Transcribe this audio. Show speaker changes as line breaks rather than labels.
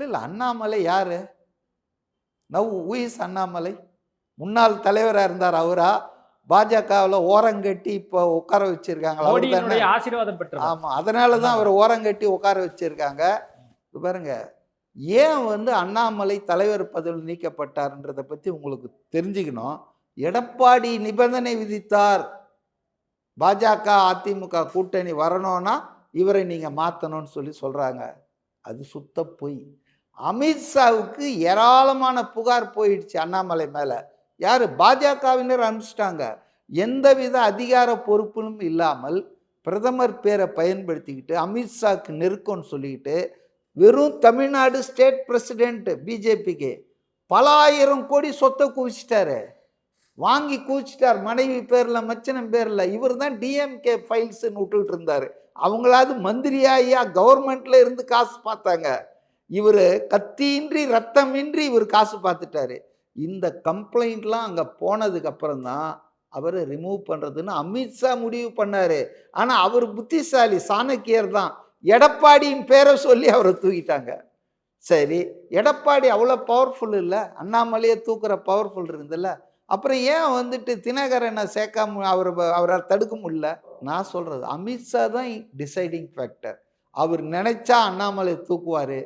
இல்ல அண்ணாமலை யாரு? Now who is Annamalai? முன்னாள் தலைவரா இருந்தார் அவரா? பாஜகவுல ஓரங்கட்டி இப்போ உட்கார வச்சிருக்காங்களா? அவரு தானே?
மோடியினுடைய ஆசீர்வாதம் பெற்றவர்.
ஆமா. அதனால தான்
அண்ணாமலை.
அவர ஓரங்கட்டி உட்கார வச்சிருக்காங்க. இது பாருங்க, ஏன் அண்ணாமலை தலைவர் பதவியில் நீக்கப்பட்டார்ன்றத பத்தி உங்களுக்கு தெரிஞ்சுக்கணும். எடப்பாடி நிபந்தனை விதித்தார். பாஜக, அதிமுக கூட்டணி வரணும்னா இவரை நீங்க மாத்தணும்னு சொல்றாங்க. அது சுத்த பொய். அமித்ஷாவுக்கு ஏராளமான புகார் போயிடுச்சு அண்ணாமலை மேல. யாரு? பாஜகவினர் அனுப்பிச்சிட்டாங்க. எந்தவித அதிகார பொறுப்பிலும் இல்லாமல் பிரதமர் பேரை பயன்படுத்திக்கிட்டு அமித்ஷாக்கு நெருக்கம்னு சொல்லிக்கிட்டு வெறும் தமிழ்நாடு ஸ்டேட் பிரசிடென்ட் பிஜேபிக்கு பல ஆயிரம் கோடி சொத்தை குவிச்சிட்டாரு. வாங்கி குவிச்சிட்டார். மனைவி பேர்ல, மச்சனம் பேர்ல. இவர் தான் டிஎம்கே ஃபைல்ஸ் விட்டுக்கிட்டு இருந்தாரு. அவங்களாவது மந்திரியாயா கவர்மெண்ட்ல இருந்து காசு பார்த்தாங்க. இவர் கத்தியின்றி ரத்தமின்றி இவர் காசு பார்த்துட்டாரு. இந்த கம்ப்ளைண்ட்லாம் அங்க போனதுக்கு அப்புறம் தான் அவரை ரிமூவ் பண்றதுன்னு அமித்ஷா முடிவு பண்ணாரு. ஆனா அவர் புத்திசாலி, சாணக்கியர் தான். எடப்பாடியின் பேரை சொல்லி அவரை தூக்கிட்டாங்க. சரி, எடப்பாடி அவ்வளோ பவர்ஃபுல் இல்லை, அண்ணாமலையை தூக்குற பவர்ஃபுல் இருந்ததுல, அப்புறம் ஏன் தினகரனை சேர்க்காம அவரால் தடுக்க முடியல? நான் சொல்றது அமித்ஷா தான் டிசைடிங் ஃபேக்டர். அவர் நினைச்சா அண்ணாமலை தூக்குவாரு.